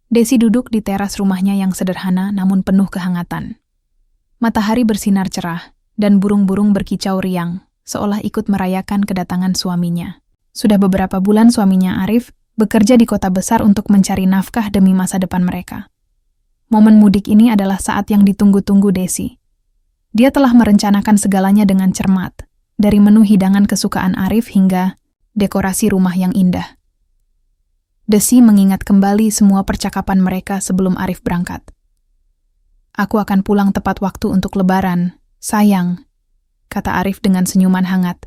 Desi duduk di teras rumahnya yang sederhana namun penuh kehangatan. Matahari bersinar cerah, dan burung-burung berkicau riang, seolah ikut merayakan kedatangan suaminya. Sudah beberapa bulan suaminya Arif bekerja di kota besar untuk mencari nafkah demi masa depan mereka. Momen mudik ini adalah saat yang ditunggu-tunggu Desi. Dia telah merencanakan segalanya dengan cermat, dari menu hidangan kesukaan Arif hingga dekorasi rumah yang indah. Desi mengingat kembali semua percakapan mereka sebelum Arif berangkat. "Aku akan pulang tepat waktu untuk Lebaran, sayang," kata Arif dengan senyuman hangat.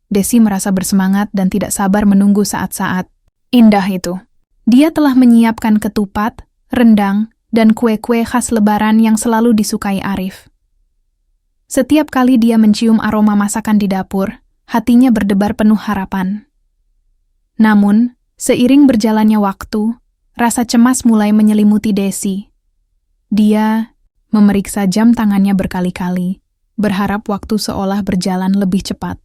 Desi merasa bersemangat dan tidak sabar menunggu saat-saat indah itu. Dia telah menyiapkan ketupat, rendang, dan kue-kue khas Lebaran yang selalu disukai Arif. Setiap kali dia mencium aroma masakan di dapur, hatinya berdebar penuh harapan. Namun, seiring berjalannya waktu, rasa cemas mulai menyelimuti Desi. Dia memeriksa jam tangannya berkali-kali, berharap waktu seolah berjalan lebih cepat.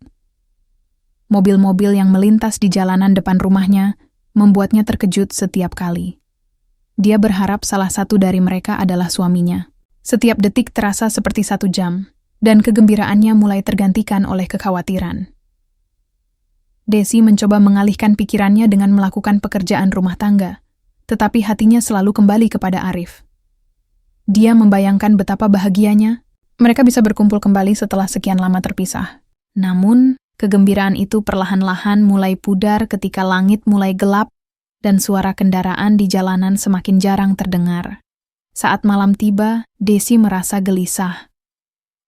Mobil-mobil yang melintas di jalanan depan rumahnya membuatnya terkejut setiap kali. Dia berharap salah satu dari mereka adalah suaminya. Setiap detik terasa seperti 1 jam, dan kegembiraannya mulai tergantikan oleh kekhawatiran. Desi mencoba mengalihkan pikirannya dengan melakukan pekerjaan rumah tangga, tetapi hatinya selalu kembali kepada Arif. Dia membayangkan betapa bahagianya mereka bisa berkumpul kembali setelah sekian lama terpisah. Namun, kegembiraan itu perlahan-lahan mulai pudar ketika langit mulai gelap dan suara kendaraan di jalanan semakin jarang terdengar. Saat malam tiba, Desi merasa gelisah.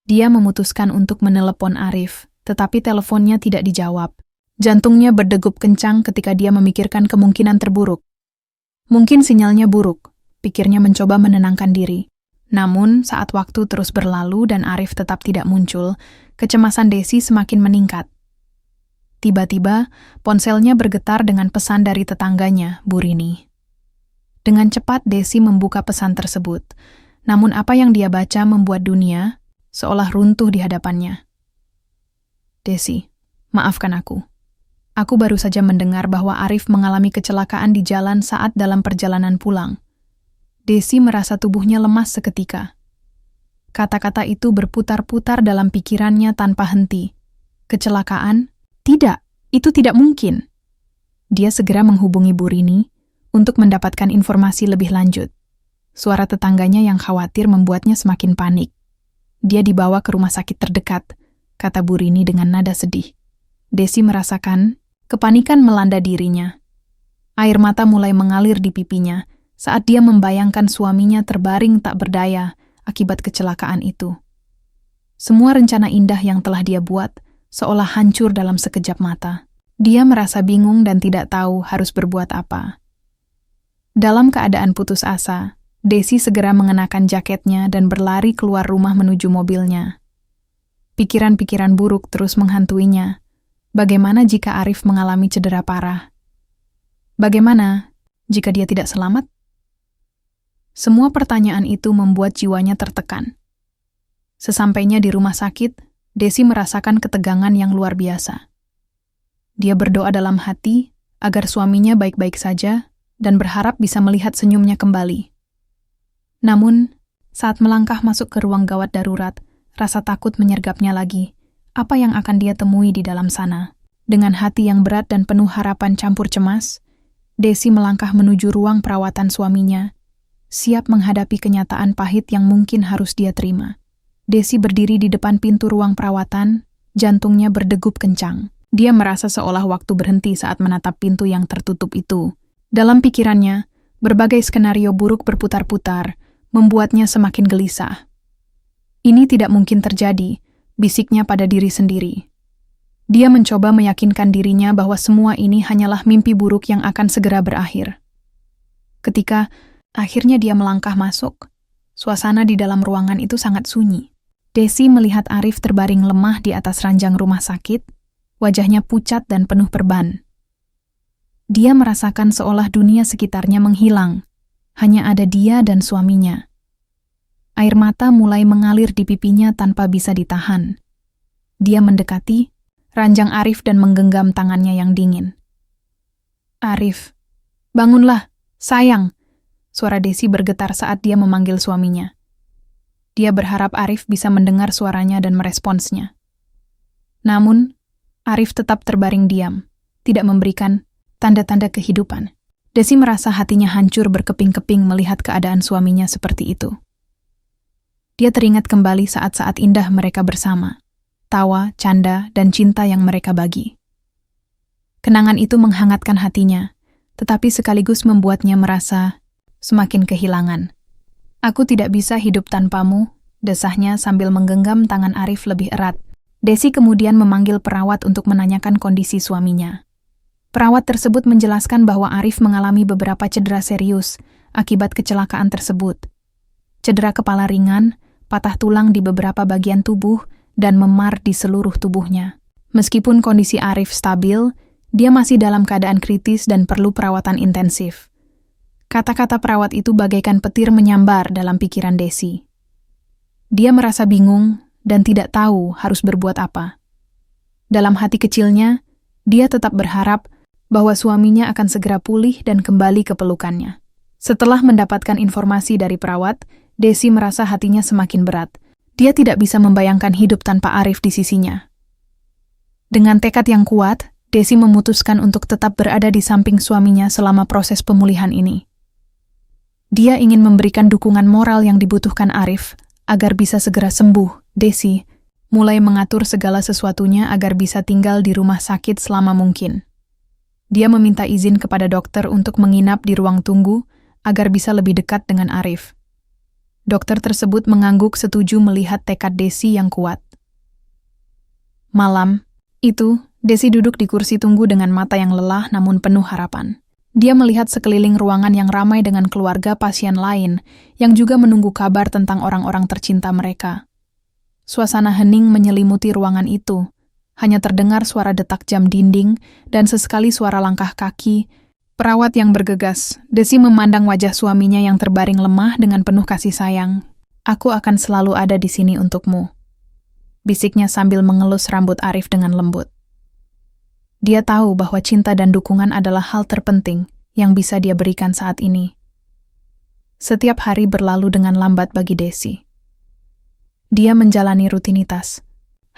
Dia memutuskan untuk menelepon Arif, tetapi teleponnya tidak dijawab. Jantungnya berdegup kencang ketika dia memikirkan kemungkinan terburuk. Mungkin sinyalnya buruk, pikirnya mencoba menenangkan diri. Namun, saat waktu terus berlalu dan Arif tetap tidak muncul, kecemasan Desi semakin meningkat. Tiba-tiba, ponselnya bergetar dengan pesan dari tetangganya, Bu Rini. Dengan cepat Desi membuka pesan tersebut, namun apa yang dia baca membuat dunia seolah runtuh di hadapannya. "Desi, maafkan aku. Aku baru saja mendengar bahwa Arif mengalami kecelakaan di jalan saat dalam perjalanan pulang." Desi merasa tubuhnya lemas seketika. Kata-kata itu berputar-putar dalam pikirannya tanpa henti. Kecelakaan? Tidak, itu tidak mungkin. Dia segera menghubungi Bu Rini untuk mendapatkan informasi lebih lanjut. Suara tetangganya yang khawatir membuatnya semakin panik. "Dia dibawa ke rumah sakit terdekat," kata Bu Rini dengan nada sedih. Desi merasakan kepanikan melanda dirinya. Air mata mulai mengalir di pipinya saat dia membayangkan suaminya terbaring tak berdaya akibat kecelakaan itu. Semua rencana indah yang telah dia buat seolah hancur dalam sekejap mata. Dia merasa bingung dan tidak tahu harus berbuat apa. Dalam keadaan putus asa, Desi segera mengenakan jaketnya dan berlari keluar rumah menuju mobilnya. Pikiran-pikiran buruk terus menghantuinya. Bagaimana jika Arif mengalami cedera parah? Bagaimana jika dia tidak selamat? Semua pertanyaan itu membuat jiwanya tertekan. Sesampainya di rumah sakit, Desi merasakan ketegangan yang luar biasa. Dia berdoa dalam hati agar suaminya baik-baik saja dan berharap bisa melihat senyumnya kembali. Namun, saat melangkah masuk ke ruang gawat darurat, rasa takut menyergapnya lagi. Apa yang akan dia temui di dalam sana? Dengan hati yang berat dan penuh harapan campur cemas, Desi melangkah menuju ruang perawatan suaminya, siap menghadapi kenyataan pahit yang mungkin harus dia terima. Desi berdiri di depan pintu ruang perawatan, jantungnya berdegup kencang. Dia merasa seolah waktu berhenti saat menatap pintu yang tertutup itu. Dalam pikirannya, berbagai skenario buruk berputar-putar, membuatnya semakin gelisah. Ini tidak mungkin terjadi, bisiknya pada diri sendiri. Dia mencoba meyakinkan dirinya bahwa semua ini hanyalah mimpi buruk yang akan segera berakhir. Ketika akhirnya dia melangkah masuk, suasana di dalam ruangan itu sangat sunyi. Desi melihat Arif terbaring lemah di atas ranjang rumah sakit, wajahnya pucat dan penuh perban. Dia merasakan seolah dunia sekitarnya menghilang, hanya ada dia dan suaminya. Air mata mulai mengalir di pipinya tanpa bisa ditahan. Dia mendekati ranjang Arif dan menggenggam tangannya yang dingin. "Arif, bangunlah, Sayang, suara Desi bergetar saat dia memanggil suaminya. Dia berharap Arif bisa mendengar suaranya dan meresponsnya. Namun, Arif tetap terbaring diam, tidak memberikan tanda-tanda kehidupan. Desi merasa hatinya hancur berkeping-keping melihat keadaan suaminya seperti itu. Dia teringat kembali saat-saat indah mereka bersama, tawa, canda, dan cinta yang mereka bagi. Kenangan itu menghangatkan hatinya, tetapi sekaligus membuatnya merasa semakin kehilangan. Aku tidak bisa hidup tanpamu, desahnya sambil menggenggam tangan Arif lebih erat. Desi kemudian memanggil perawat untuk menanyakan kondisi suaminya. Perawat tersebut menjelaskan bahwa Arif mengalami beberapa cedera serius akibat kecelakaan tersebut. Cedera kepala ringan, patah tulang di beberapa bagian tubuh, dan memar di seluruh tubuhnya. Meskipun kondisi Arif stabil, dia masih dalam keadaan kritis dan perlu perawatan intensif. Kata-kata perawat itu bagaikan petir menyambar dalam pikiran Desi. Dia merasa bingung dan tidak tahu harus berbuat apa. Dalam hati kecilnya, dia tetap berharap bahwa suaminya akan segera pulih dan kembali ke pelukannya. Setelah mendapatkan informasi dari perawat, Desi merasa hatinya semakin berat. Dia tidak bisa membayangkan hidup tanpa Arif di sisinya. Dengan tekad yang kuat, Desi memutuskan untuk tetap berada di samping suaminya selama proses pemulihan ini. Dia ingin memberikan dukungan moral yang dibutuhkan Arif agar bisa segera sembuh. Desi mulai mengatur segala sesuatunya agar bisa tinggal di rumah sakit selama mungkin. Dia meminta izin kepada dokter untuk menginap di ruang tunggu agar bisa lebih dekat dengan Arif. Dokter tersebut mengangguk setuju melihat tekad Desi yang kuat. Malam itu, Desi duduk di kursi tunggu dengan mata yang lelah namun penuh harapan. Dia melihat sekeliling ruangan yang ramai dengan keluarga pasien lain yang juga menunggu kabar tentang orang-orang tercinta mereka. Suasana hening menyelimuti ruangan itu. Hanya terdengar suara detak jam dinding dan sesekali suara langkah kaki perawat yang bergegas. Desi memandang wajah suaminya yang terbaring lemah dengan penuh kasih sayang. "Aku akan selalu ada di sini untukmu," bisiknya sambil mengelus rambut Arif dengan lembut. Dia tahu bahwa cinta dan dukungan adalah hal terpenting yang bisa dia berikan saat ini. Setiap hari berlalu dengan lambat bagi Desi. Dia menjalani rutinitas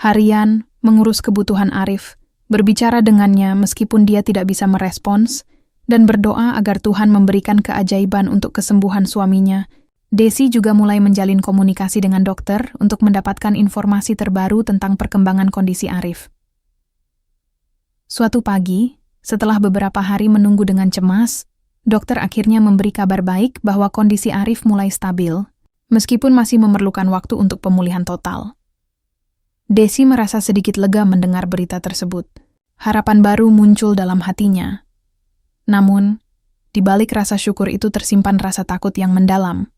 harian, mengurus kebutuhan Arif, berbicara dengannya meskipun dia tidak bisa merespons, dan berdoa agar Tuhan memberikan keajaiban untuk kesembuhan suaminya. Desi juga mulai menjalin komunikasi dengan dokter untuk mendapatkan informasi terbaru tentang perkembangan kondisi Arif. Suatu pagi, setelah beberapa hari menunggu dengan cemas, dokter akhirnya memberi kabar baik bahwa kondisi Arif mulai stabil, meskipun masih memerlukan waktu untuk pemulihan total. Desi merasa sedikit lega mendengar berita tersebut. Harapan baru muncul dalam hatinya. Namun, di balik rasa syukur itu tersimpan rasa takut yang mendalam.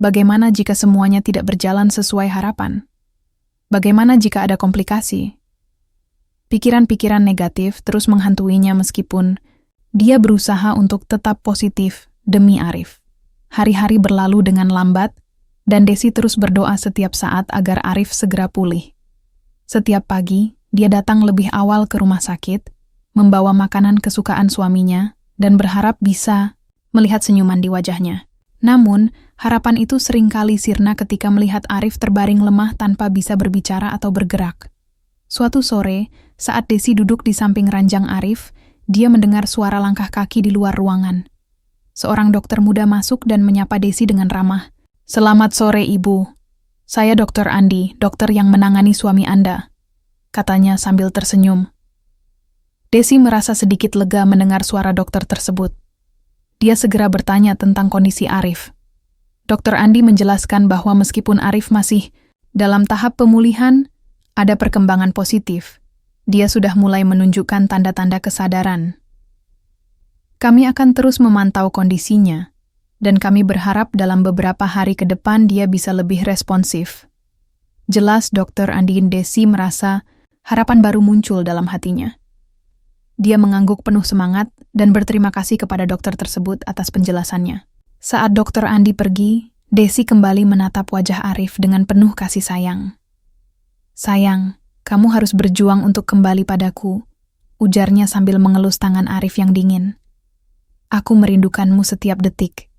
Bagaimana jika semuanya tidak berjalan sesuai harapan? Bagaimana jika ada komplikasi? Pikiran-pikiran negatif terus menghantuinya meskipun dia berusaha untuk tetap positif demi Arif. Hari-hari berlalu dengan lambat, dan Desi terus berdoa setiap saat agar Arif segera pulih. Setiap pagi, dia datang lebih awal ke rumah sakit, membawa makanan kesukaan suaminya, dan berharap bisa melihat senyuman di wajahnya. Namun, harapan itu seringkali sirna ketika melihat Arif terbaring lemah tanpa bisa berbicara atau bergerak. Suatu sore, saat Desi duduk di samping ranjang Arif, dia mendengar suara langkah kaki di luar ruangan. Seorang dokter muda masuk dan menyapa Desi dengan ramah. "Selamat sore, Ibu. Saya Dr. Andi, dokter yang menangani suami Anda," katanya sambil tersenyum. Desi merasa sedikit lega mendengar suara dokter tersebut. Dia segera bertanya tentang kondisi Arif. Dr. Andi menjelaskan bahwa meskipun Arif masih dalam tahap pemulihan, ada perkembangan positif. Dia sudah mulai menunjukkan tanda-tanda kesadaran. "Kami akan terus memantau kondisinya, dan kami berharap dalam beberapa hari ke depan dia bisa lebih responsif." Jelas Dr. Andi Desi merasa harapan baru muncul dalam hatinya. Dia mengangguk penuh semangat dan berterima kasih kepada dokter tersebut atas penjelasannya. Saat Dr. Andi pergi, Desi kembali menatap wajah Arif dengan penuh kasih sayang. "Sayang, kamu harus berjuang untuk kembali padaku," ujarnya sambil mengelus tangan Arif yang dingin. Aku merindukanmu setiap detik.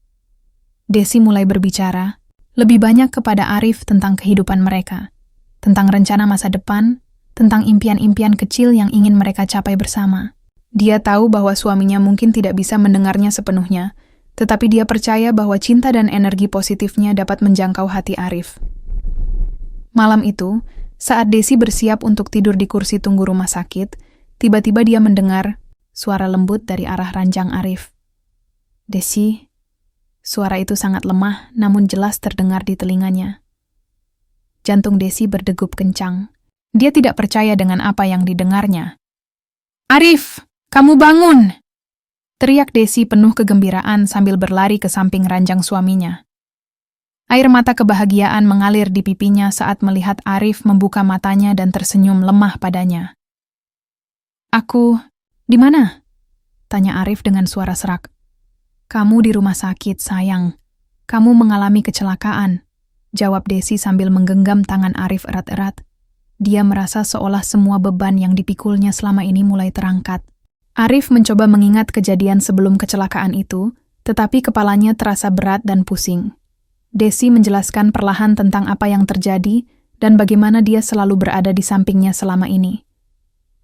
Desi mulai berbicara, lebih banyak kepada Arif tentang kehidupan mereka, tentang rencana masa depan, tentang impian-impian kecil yang ingin mereka capai bersama. Dia tahu bahwa suaminya mungkin tidak bisa mendengarnya sepenuhnya, tetapi dia percaya bahwa cinta dan energi positifnya dapat menjangkau hati Arif. Malam itu, saat Desi bersiap untuk tidur di kursi tunggu rumah sakit, tiba-tiba dia mendengar suara lembut dari arah ranjang Arif. Desi, suara itu sangat lemah namun jelas terdengar di telinganya. Jantung Desi berdegup kencang. Dia tidak percaya dengan apa yang didengarnya. "Arif, kamu bangun!" Teriak Desi penuh kegembiraan sambil berlari ke samping ranjang suaminya. Air mata kebahagiaan mengalir di pipinya saat melihat Arif membuka matanya dan tersenyum lemah padanya. "Aku, di mana?" tanya Arif dengan suara serak. "Kamu di rumah sakit, sayang. Kamu mengalami kecelakaan," jawab Desi sambil menggenggam tangan Arif erat-erat. Dia merasa seolah semua beban yang dipikulnya selama ini mulai terangkat. Arif mencoba mengingat kejadian sebelum kecelakaan itu, tetapi kepalanya terasa berat dan pusing. Desi menjelaskan perlahan tentang apa yang terjadi dan bagaimana dia selalu berada di sampingnya selama ini.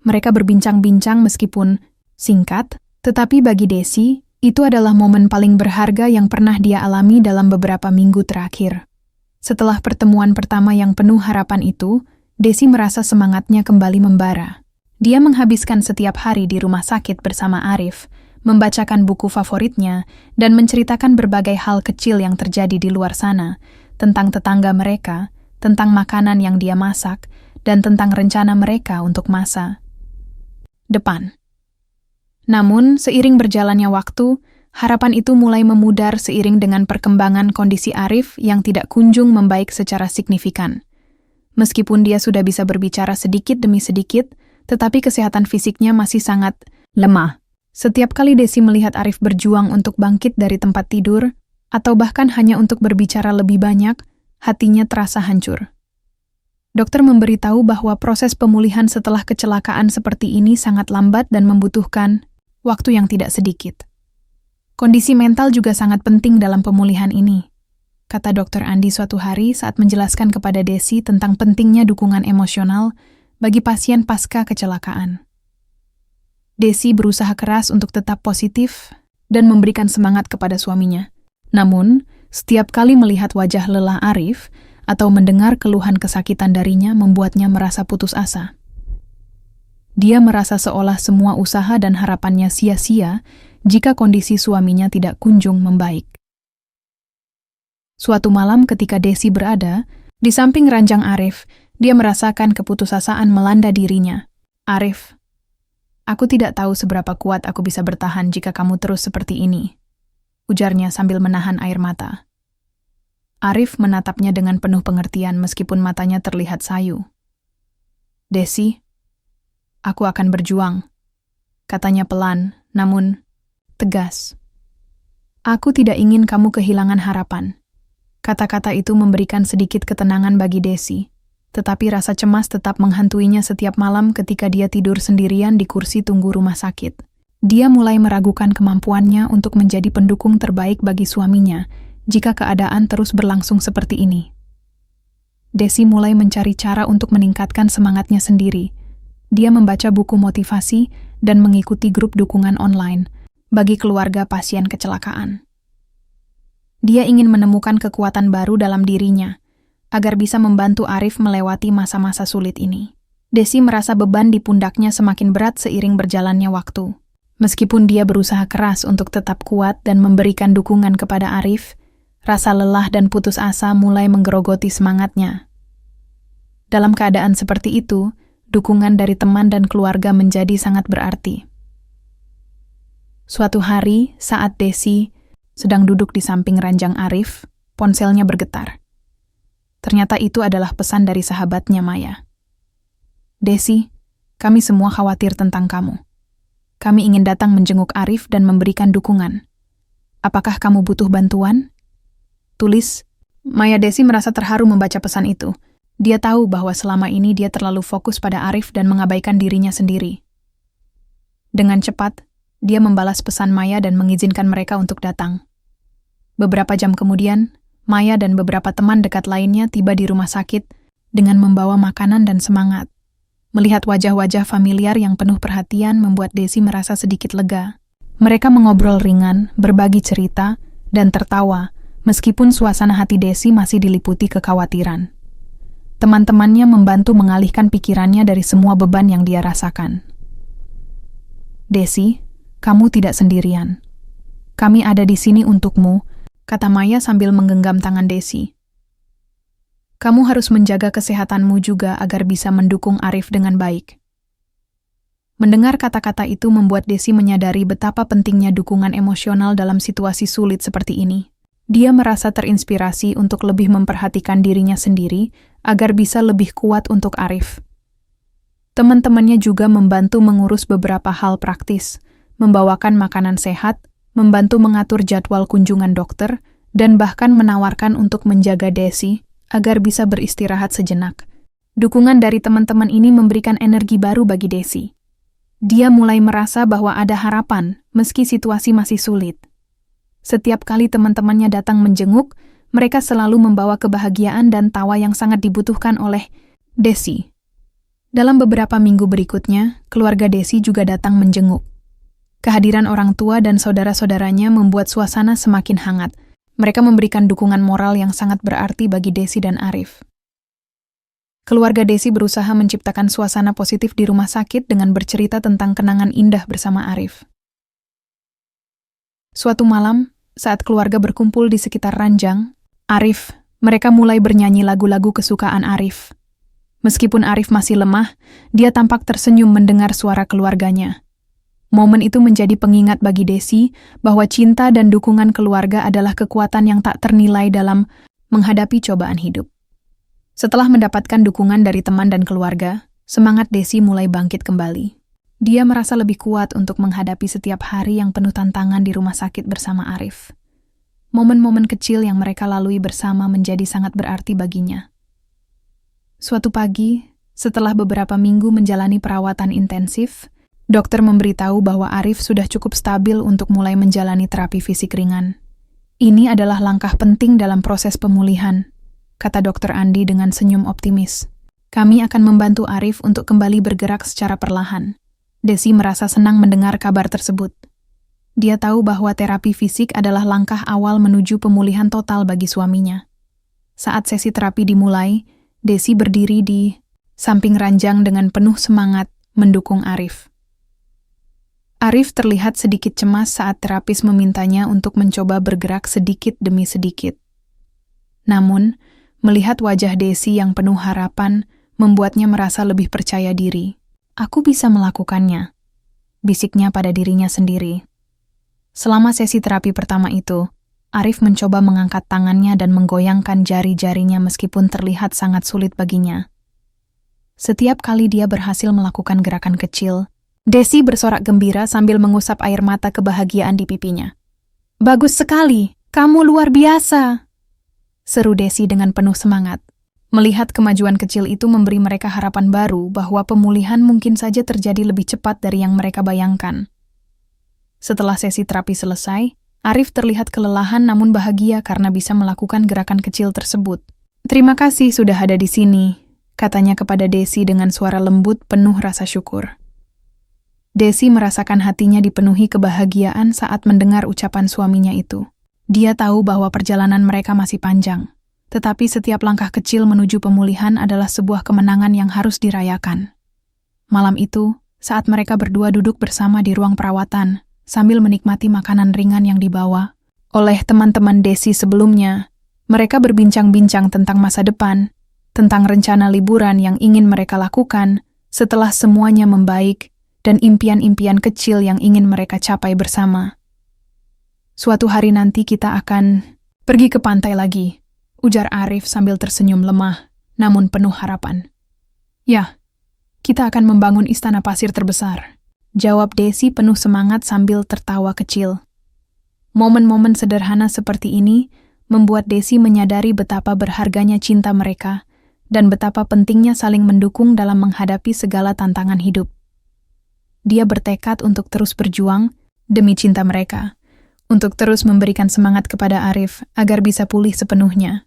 Mereka berbincang-bincang meskipun singkat, tetapi bagi Desi, itu adalah momen paling berharga yang pernah dia alami dalam beberapa minggu terakhir. Setelah pertemuan pertama yang penuh harapan itu, Desi merasa semangatnya kembali membara. Dia menghabiskan setiap hari di rumah sakit bersama Arif, membacakan buku favoritnya, dan menceritakan berbagai hal kecil yang terjadi di luar sana, tentang tetangga mereka, tentang makanan yang dia masak, dan tentang rencana mereka untuk masa depan. Namun, seiring berjalannya waktu, harapan itu mulai memudar seiring dengan perkembangan kondisi Arif yang tidak kunjung membaik secara signifikan. Meskipun dia sudah bisa berbicara sedikit demi sedikit, tetapi kesehatan fisiknya masih sangat lemah. Setiap kali Desi melihat Arif berjuang untuk bangkit dari tempat tidur, atau bahkan hanya untuk berbicara lebih banyak, hatinya terasa hancur. Dokter memberitahu bahwa proses pemulihan setelah kecelakaan seperti ini sangat lambat dan membutuhkan waktu yang tidak sedikit. Kondisi mental juga sangat penting dalam pemulihan ini, kata Dr. Andi suatu hari saat menjelaskan kepada Desi tentang pentingnya dukungan emosional bagi pasien pasca kecelakaan. Desi berusaha keras untuk tetap positif dan memberikan semangat kepada suaminya. Namun, setiap kali melihat wajah lelah Arif atau mendengar keluhan kesakitan darinya membuatnya merasa putus asa. Dia merasa seolah semua usaha dan harapannya sia-sia jika kondisi suaminya tidak kunjung membaik. Suatu malam ketika Desi berada di samping ranjang Arif, dia merasakan keputusasaan melanda dirinya. "Arif, aku tidak tahu seberapa kuat aku bisa bertahan jika kamu terus seperti ini," ujarnya sambil menahan air mata. Arif menatapnya dengan penuh pengertian meskipun matanya terlihat sayu. "Desi, aku akan berjuang," katanya pelan, namun tegas. "Aku tidak ingin kamu kehilangan harapan." Kata-kata itu memberikan sedikit ketenangan bagi Desi, tetapi rasa cemas tetap menghantuinya setiap malam ketika dia tidur sendirian di kursi tunggu rumah sakit. Dia mulai meragukan kemampuannya untuk menjadi pendukung terbaik bagi suaminya jika keadaan terus berlangsung seperti ini. Desi mulai mencari cara untuk meningkatkan semangatnya sendiri. Dia membaca buku motivasi dan mengikuti grup dukungan online bagi keluarga pasien kecelakaan. Dia ingin menemukan kekuatan baru dalam dirinya, agar bisa membantu Arif melewati masa-masa sulit ini. Desi merasa beban di pundaknya semakin berat seiring berjalannya waktu. Meskipun dia berusaha keras untuk tetap kuat dan memberikan dukungan kepada Arif, rasa lelah dan putus asa mulai menggerogoti semangatnya. Dalam keadaan seperti itu, dukungan dari teman dan keluarga menjadi sangat berarti. Suatu hari, saat Desi sedang duduk di samping ranjang Arif, ponselnya bergetar. Ternyata itu adalah pesan dari sahabatnya Maya. "Desi, kami semua khawatir tentang kamu. Kami ingin datang menjenguk Arif dan memberikan dukungan. Apakah kamu butuh bantuan?" Tulis. Maya. Desi merasa terharu membaca pesan itu. Dia tahu bahwa selama ini dia terlalu fokus pada Arif dan mengabaikan dirinya sendiri. Dengan cepat, Dia membalas pesan Maya dan mengizinkan mereka untuk datang. Beberapa jam kemudian, Maya dan beberapa teman dekat lainnya tiba di rumah sakit dengan membawa makanan dan semangat. Melihat wajah-wajah familiar yang penuh perhatian membuat Desi merasa sedikit lega. Mereka mengobrol ringan, berbagi cerita, dan tertawa, meskipun suasana hati Desi masih diliputi kekhawatiran. Teman-temannya membantu mengalihkan pikirannya dari semua beban yang dia rasakan. "Desi, kamu tidak sendirian. Kami ada di sini untukmu," kata Maya sambil menggenggam tangan Desi. "Kamu harus menjaga kesehatanmu juga agar bisa mendukung Arif dengan baik." Mendengar kata-kata itu membuat Desi menyadari betapa pentingnya dukungan emosional dalam situasi sulit seperti ini. Dia merasa terinspirasi untuk lebih memperhatikan dirinya sendiri agar bisa lebih kuat untuk Arif. Teman-temannya juga membantu mengurus beberapa hal praktis, membawakan makanan sehat, membantu mengatur jadwal kunjungan dokter, dan bahkan menawarkan untuk menjaga Desi agar bisa beristirahat sejenak. Dukungan dari teman-teman ini memberikan energi baru bagi Desi. Dia mulai merasa bahwa ada harapan meski situasi masih sulit. Setiap kali teman-temannya datang menjenguk, mereka selalu membawa kebahagiaan dan tawa yang sangat dibutuhkan oleh Desi. Dalam beberapa minggu berikutnya, keluarga Desi juga datang menjenguk. Kehadiran orang tua dan saudara-saudaranya membuat suasana semakin hangat. Mereka memberikan dukungan moral yang sangat berarti bagi Desi dan Arif. Keluarga Desi berusaha menciptakan suasana positif di rumah sakit dengan bercerita tentang kenangan indah bersama Arif. Suatu malam, saat keluarga berkumpul di sekitar ranjang, mereka mulai bernyanyi lagu-lagu kesukaan Arif. Meskipun Arif masih lemah, dia tampak tersenyum mendengar suara keluarganya. Momen itu menjadi pengingat bagi Desi bahwa cinta dan dukungan keluarga adalah kekuatan yang tak ternilai dalam menghadapi cobaan hidup. Setelah mendapatkan dukungan dari teman dan keluarga, semangat Desi mulai bangkit kembali. Dia merasa lebih kuat untuk menghadapi setiap hari yang penuh tantangan di rumah sakit bersama Arif. Momen-momen kecil yang mereka lalui bersama menjadi sangat berarti baginya. Suatu pagi, setelah beberapa minggu menjalani perawatan intensif, dokter memberitahu bahwa Arif sudah cukup stabil untuk mulai menjalani terapi fisik ringan. "Ini adalah langkah penting dalam proses pemulihan," kata Dr. Andi dengan senyum optimis. "Kami akan membantu Arif untuk kembali bergerak secara perlahan." Desi merasa senang mendengar kabar tersebut. Dia tahu bahwa terapi fisik adalah langkah awal menuju pemulihan total bagi suaminya. Saat sesi terapi dimulai, Desi berdiri di samping ranjang dengan penuh semangat mendukung Arif. Arif terlihat sedikit cemas saat terapis memintanya untuk mencoba bergerak sedikit demi sedikit. Namun, melihat wajah Desi yang penuh harapan membuatnya merasa lebih percaya diri. "Aku bisa melakukannya," bisiknya pada dirinya sendiri. Selama sesi terapi pertama itu, Arif mencoba mengangkat tangannya dan menggoyangkan jari-jarinya meskipun terlihat sangat sulit baginya. Setiap kali dia berhasil melakukan gerakan kecil, Desi bersorak gembira sambil mengusap air mata kebahagiaan di pipinya. "Bagus sekali, kamu luar biasa," seru Desi dengan penuh semangat. Melihat kemajuan kecil itu memberi mereka harapan baru bahwa pemulihan mungkin saja terjadi lebih cepat dari yang mereka bayangkan. Setelah sesi terapi selesai, Arif terlihat kelelahan namun bahagia karena bisa melakukan gerakan kecil tersebut. "Terima kasih sudah ada di sini," katanya kepada Desi dengan suara lembut penuh rasa syukur. Desi merasakan hatinya dipenuhi kebahagiaan saat mendengar ucapan suaminya itu. Dia tahu bahwa perjalanan mereka masih panjang, tetapi setiap langkah kecil menuju pemulihan adalah sebuah kemenangan yang harus dirayakan. Malam itu, saat mereka berdua duduk bersama di ruang perawatan, sambil menikmati makanan ringan yang dibawa oleh teman-teman Desi sebelumnya, mereka berbincang-bincang tentang masa depan, tentang rencana liburan yang ingin mereka lakukan setelah semuanya membaik, dan impian-impian kecil yang ingin mereka capai bersama. "Suatu hari nanti kita akan pergi ke pantai lagi," ujar Arif sambil tersenyum lemah, namun penuh harapan. "Ya, kita akan membangun istana pasir terbesar," jawab Desi penuh semangat sambil tertawa kecil. Momen-momen sederhana seperti ini membuat Desi menyadari betapa berharganya cinta mereka dan betapa pentingnya saling mendukung dalam menghadapi segala tantangan hidup. Dia bertekad untuk terus berjuang demi cinta mereka, untuk terus memberikan semangat kepada Arif agar bisa pulih sepenuhnya.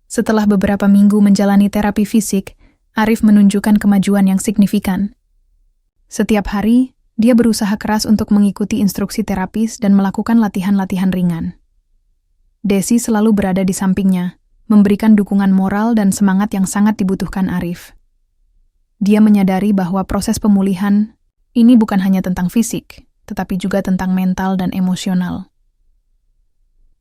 Setelah beberapa minggu menjalani terapi fisik, Arif menunjukkan kemajuan yang signifikan. Setiap hari, dia berusaha keras untuk mengikuti instruksi terapis dan melakukan latihan-latihan ringan. Desi selalu berada di sampingnya, memberikan dukungan moral dan semangat yang sangat dibutuhkan Arif. Dia menyadari bahwa proses pemulihan ini bukan hanya tentang fisik, tetapi juga tentang mental dan emosional.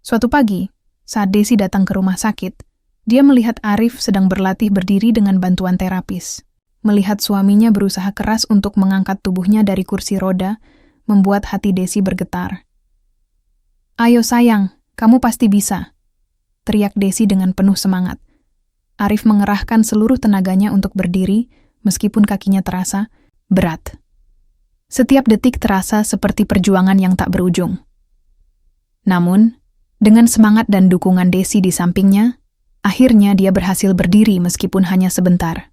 Suatu pagi, saat Desi datang ke rumah sakit, dia melihat Arif sedang berlatih berdiri dengan bantuan terapis. Melihat suaminya berusaha keras untuk mengangkat tubuhnya dari kursi roda, membuat hati Desi bergetar. "Ayo sayang, kamu pasti bisa," teriak Desi dengan penuh semangat. Arif mengerahkan seluruh tenaganya untuk berdiri, meskipun kakinya terasa berat. Setiap detik terasa seperti perjuangan yang tak berujung. Namun, dengan semangat dan dukungan Desi di sampingnya, akhirnya dia berhasil berdiri meskipun hanya sebentar.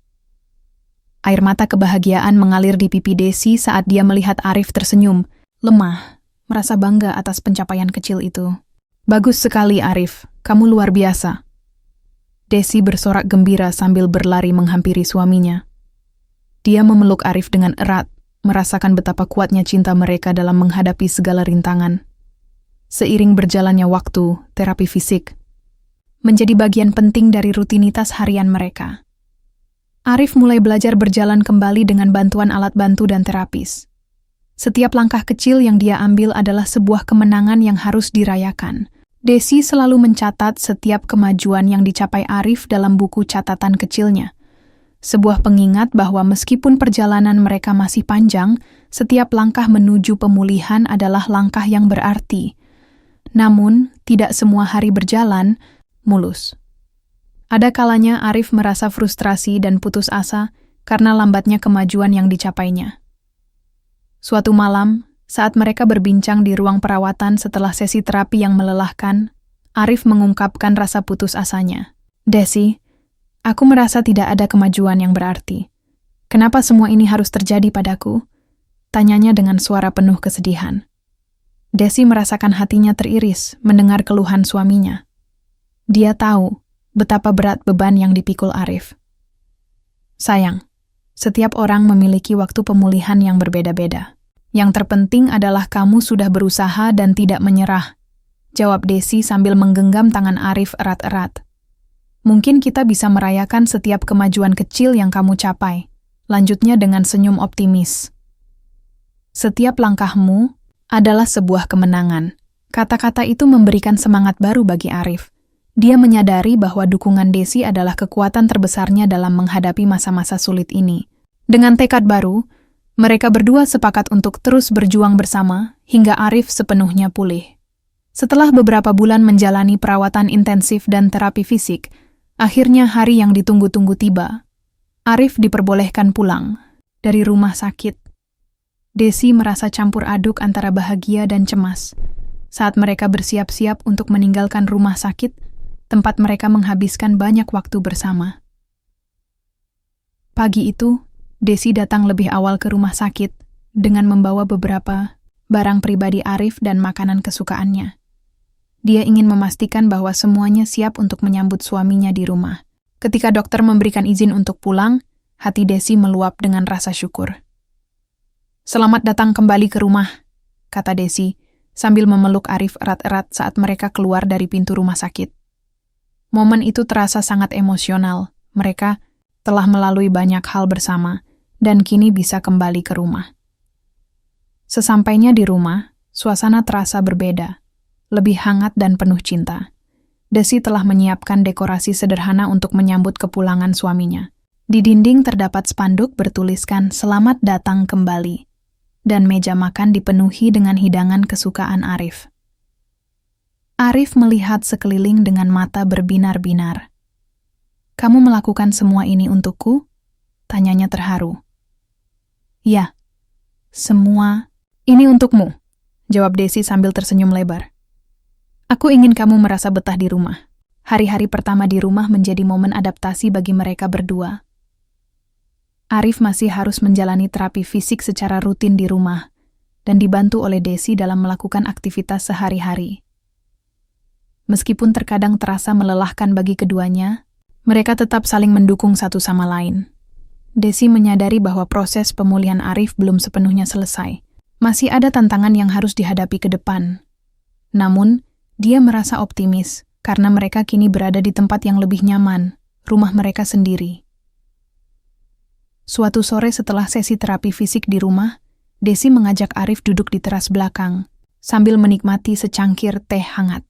Air mata kebahagiaan mengalir di pipi Desi saat dia melihat Arif tersenyum, lemah, merasa bangga atas pencapaian kecil itu. "Bagus sekali Arif, kamu luar biasa." Desi bersorak gembira sambil berlari menghampiri suaminya. Dia memeluk Arif dengan erat, merasakan betapa kuatnya cinta mereka dalam menghadapi segala rintangan. Seiring berjalannya waktu, terapi fisik menjadi bagian penting dari rutinitas harian mereka. Arif mulai belajar berjalan kembali dengan bantuan alat bantu dan terapis. Setiap langkah kecil yang dia ambil adalah sebuah kemenangan yang harus dirayakan. Desi selalu mencatat setiap kemajuan yang dicapai Arif dalam buku catatan kecilnya. Sebuah pengingat bahwa meskipun perjalanan mereka masih panjang, setiap langkah menuju pemulihan adalah langkah yang berarti. Namun, tidak semua hari berjalan mulus. Ada kalanya Arif merasa frustrasi dan putus asa karena lambatnya kemajuan yang dicapainya. Suatu malam, saat mereka berbincang di ruang perawatan setelah sesi terapi yang melelahkan, Arif mengungkapkan rasa putus asanya. "Desi, aku merasa tidak ada kemajuan yang berarti. Kenapa semua ini harus terjadi padaku?" tanyanya dengan suara penuh kesedihan. Desi merasakan hatinya teriris mendengar keluhan suaminya. Dia tahu betapa berat beban yang dipikul Arif. "Sayang, setiap orang memiliki waktu pemulihan yang berbeda-beda. Yang terpenting adalah kamu sudah berusaha dan tidak menyerah," jawab Desi sambil menggenggam tangan Arif erat-erat. "Mungkin kita bisa merayakan setiap kemajuan kecil yang kamu capai," lanjutnya dengan senyum optimis. "Setiap langkahmu adalah sebuah kemenangan." Kata-kata itu memberikan semangat baru bagi Arif. Dia menyadari bahwa dukungan Desi adalah kekuatan terbesarnya dalam menghadapi masa-masa sulit ini. Dengan tekad baru, mereka berdua sepakat untuk terus berjuang bersama hingga Arif sepenuhnya pulih. Setelah beberapa bulan menjalani perawatan intensif dan terapi fisik, akhirnya hari yang ditunggu-tunggu tiba. Arif diperbolehkan pulang dari rumah sakit. Desi merasa campur aduk antara bahagia dan cemas. Saat mereka bersiap-siap untuk meninggalkan rumah sakit, tempat mereka menghabiskan banyak waktu bersama. Pagi itu, Desi datang lebih awal ke rumah sakit dengan membawa beberapa barang pribadi Arif dan makanan kesukaannya. Dia ingin memastikan bahwa semuanya siap untuk menyambut suaminya di rumah. Ketika dokter memberikan izin untuk pulang, hati Desi meluap dengan rasa syukur. "Selamat datang kembali ke rumah," kata Desi, sambil memeluk Arif erat-erat saat mereka keluar dari pintu rumah sakit. Momen itu terasa sangat emosional. Mereka telah melalui banyak hal bersama, dan kini bisa kembali ke rumah. Sesampainya di rumah, suasana terasa berbeda, lebih hangat dan penuh cinta. Desi telah menyiapkan dekorasi sederhana untuk menyambut kepulangan suaminya. Di dinding terdapat spanduk bertuliskan "Selamat datang kembali", dan meja makan dipenuhi dengan hidangan kesukaan Arif. Arif melihat sekeliling dengan mata berbinar-binar. "Kamu melakukan semua ini untukku?" tanyanya terharu. "Ya, semua ini untukmu," jawab Desi sambil tersenyum lebar. "Aku ingin kamu merasa betah di rumah." Hari-hari pertama di rumah menjadi momen adaptasi bagi mereka berdua. Arif masih harus menjalani terapi fisik secara rutin di rumah, dan dibantu oleh Desi dalam melakukan aktivitas sehari-hari. Meskipun terkadang terasa melelahkan bagi keduanya, mereka tetap saling mendukung satu sama lain. Desi menyadari bahwa proses pemulihan Arif belum sepenuhnya selesai. Masih ada tantangan yang harus dihadapi ke depan. Namun, dia merasa optimis karena mereka kini berada di tempat yang lebih nyaman, rumah mereka sendiri. Suatu sore setelah sesi terapi fisik di rumah, Desi mengajak Arif duduk di teras belakang, sambil menikmati secangkir teh hangat.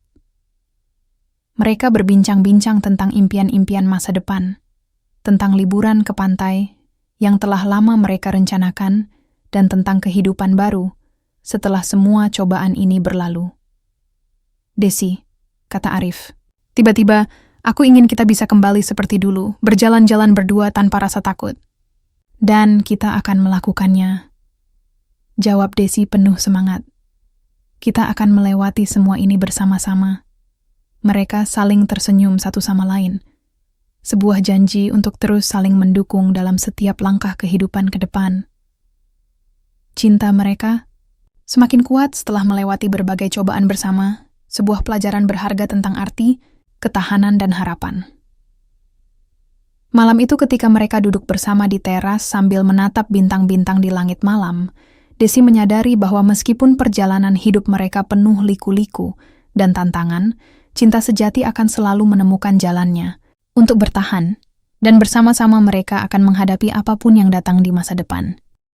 Mereka berbincang-bincang tentang impian-impian masa depan, tentang liburan ke pantai yang telah lama mereka rencanakan, dan tentang kehidupan baru setelah semua cobaan ini berlalu. Desi, kata Arif, tiba-tiba aku ingin kita bisa kembali seperti dulu, berjalan-jalan berdua tanpa rasa takut. Dan kita akan melakukannya. Jawab Desi penuh semangat. Kita akan melewati semua ini bersama-sama. Mereka saling tersenyum satu sama lain. Sebuah janji untuk terus saling mendukung dalam setiap langkah kehidupan ke depan. Cinta mereka semakin kuat setelah melewati berbagai cobaan bersama, sebuah pelajaran berharga tentang arti, ketahanan, dan harapan. Malam itu ketika mereka duduk bersama di teras sambil menatap bintang-bintang di langit malam, Desi menyadari bahwa meskipun perjalanan hidup mereka penuh liku-liku dan tantangan, cinta sejati akan selalu menemukan jalannya untuk bertahan, dan bersama-sama mereka akan menghadapi apapun yang datang di masa depan.